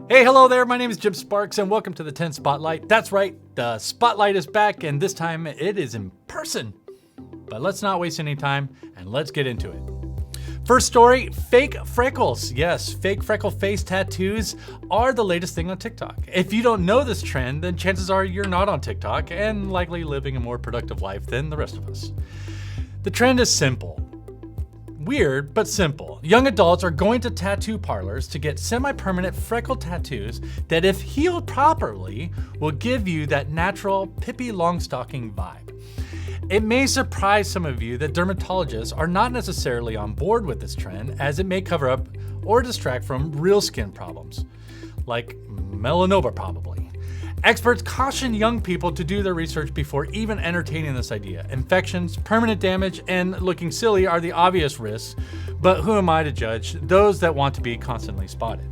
Hey, hello there. My name is Jim Sparks and welcome to the 10 Spotlight. That's right, the Spotlight is back and this time it is in person. But let's not waste any time and let's get into it. First story, fake freckles. Yes, fake freckle face tattoos are the latest thing on TikTok. If you don't know this trend, then chances are you're not on TikTok and likely living a more productive life than the rest of us. The trend is simple. Weird, but simple. Young adults are going to tattoo parlors to get semi-permanent freckle tattoos that, if healed properly, will give you that natural Pippi Longstocking vibe. It may surprise some of you that dermatologists are not necessarily on board with this trend, as it may cover up or distract from real skin problems, like melanoma probably. Experts caution young people to do their research before even entertaining this idea. Infections, permanent damage, and looking silly are the obvious risks, but who am I to judge those that want to be constantly spotted?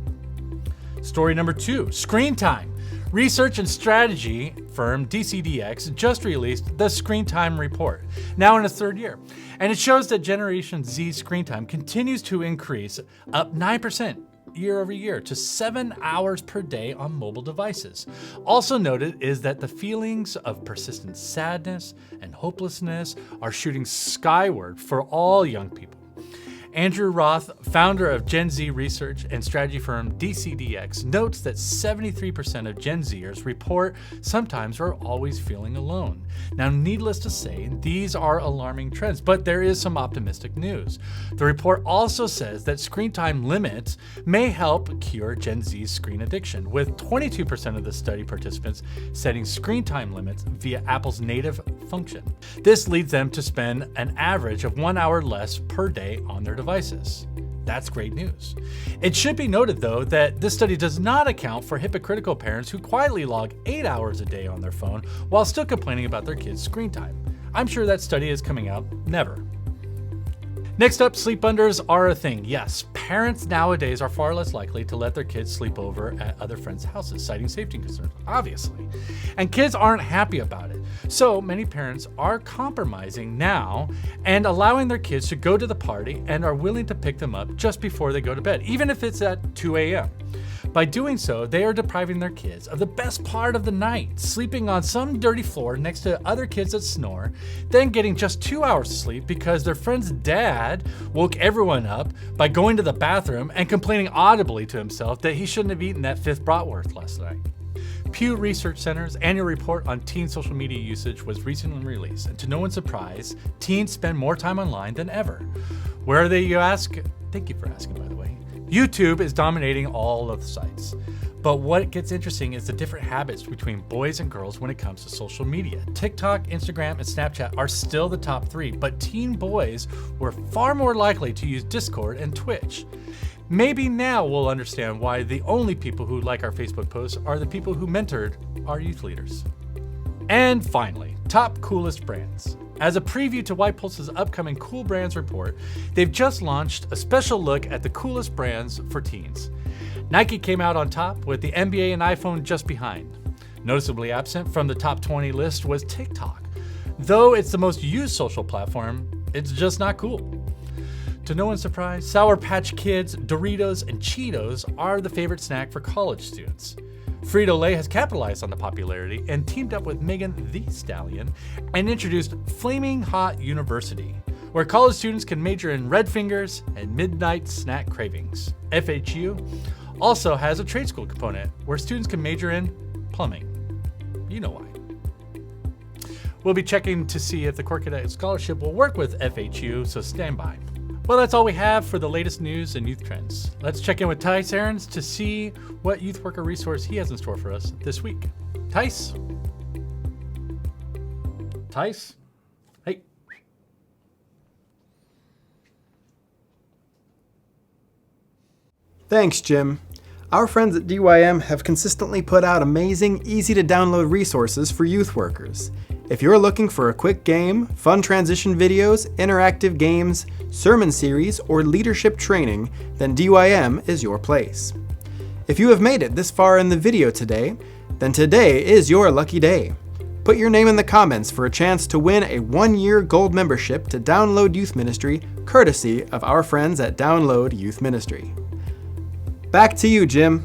Story number 2, screen time. Research and strategy firm DCDX just released the Screen Time Report, now in its third year, and it shows that Generation Z screen time continues to increase, up 9% year over year to 7 hours per day on mobile devices. Also noted is that the feelings of persistent sadness and hopelessness are shooting skyward for all young people. Andrew Roth, founder of Gen Z research and strategy firm DCDX, notes that 73% of Gen Zers report sometimes or always feeling alone. Now, needless to say, these are alarming trends, but there is some optimistic news. The report also says that screen time limits may help cure Gen Z's screen addiction, with 22% of the study participants setting screen time limits via Apple's native function. This leads them to spend an average of 1 hour less per day on their devices. That's great news. It should be noted, though, that this study does not account for hypocritical parents who quietly log 8 hours a day on their phone while still complaining about their kids' screen time. I'm sure that study is coming out never. Next up, sleepunders are a thing. Yes, parents nowadays are far less likely to let their kids sleep over at other friends' houses, citing safety concerns, obviously. And kids aren't happy about it. So many parents are compromising now and allowing their kids to go to the party and are willing to pick them up just before they go to bed, even if it's at 2 a.m. By doing so, they are depriving their kids of the best part of the night, sleeping on some dirty floor next to other kids that snore, then getting just 2 hours of sleep because their friend's dad woke everyone up by going to the bathroom and complaining audibly to himself that he shouldn't have eaten that 5th bratwurst last night. Pew Research Center's annual report on teen social media usage was recently released, and to no one's surprise, teens spend more time online than ever. Where are they, you ask? Thank you for asking, by the way. YouTube is dominating all of the sites. But what gets interesting is the different habits between boys and girls when it comes to social media. TikTok, Instagram, and Snapchat are still the top 3, but teen boys were far more likely to use Discord and Twitch. Maybe now we'll understand why the only people who like our Facebook posts are the people who mentored our youth leaders. And finally, top coolest brands. As a preview to Ypulse's upcoming Cool Brands report, they've just launched a special look at the coolest brands for teens. Nike came out on top, with the NBA and iPhone just behind. Noticeably absent from the top 20 list was TikTok. Though it's the most used social platform, it's just not cool. To no one's surprise, Sour Patch Kids, Doritos, and Cheetos are the favorite snack for college students. Frito-Lay has capitalized on the popularity and teamed up with Megan Thee Stallion and introduced Flaming Hot University, where college students can major in red fingers and midnight snack cravings. FHU also has a trade school component where students can major in plumbing. You know why. We'll be checking to see if the Core Cadet Scholarship will work with FHU, so stand by. Well, that's all we have for the latest news and youth trends. Let's check in with Tice Aarons to see what youth worker resource he has in store for us this week. Tice? Tice? Hey. Thanks, Jim. Our friends at DYM have consistently put out amazing, easy-to-download resources for youth workers. If you're looking for a quick game, fun transition videos, interactive games, sermon series, or leadership training, then DYM is your place. If you have made it this far in the video today, then today is your lucky day. Put your name in the comments for a chance to win a 1-year gold membership to Download Youth Ministry, courtesy of our friends at Download Youth Ministry. Back to you, Jim.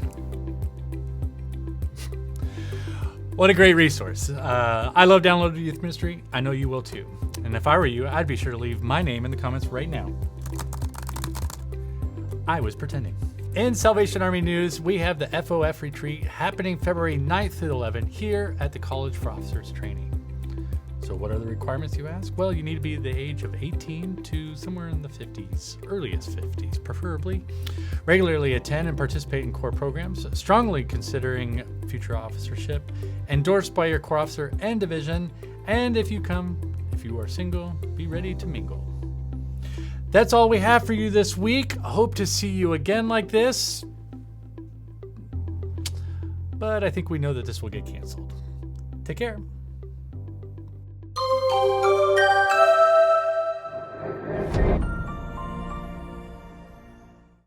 What a great resource. I love downloaded youth ministry. I know you will too. And if I were you, I'd be sure to leave my name in the comments right now. I was pretending. In Salvation Army news, we have the FOF retreat happening February 9th through 11th here at the College for Officers Training. So what are the requirements, you ask? Well, you need to be the age of 18 to somewhere in the 50s, earliest 50s, preferably. Regularly attend and participate in core programs, strongly considering future officership, endorsed by your core officer and division, and if you are single, be ready to mingle. That's all we have for you this week. Hope to see you again like this. But I think we know that this will get canceled. Take care.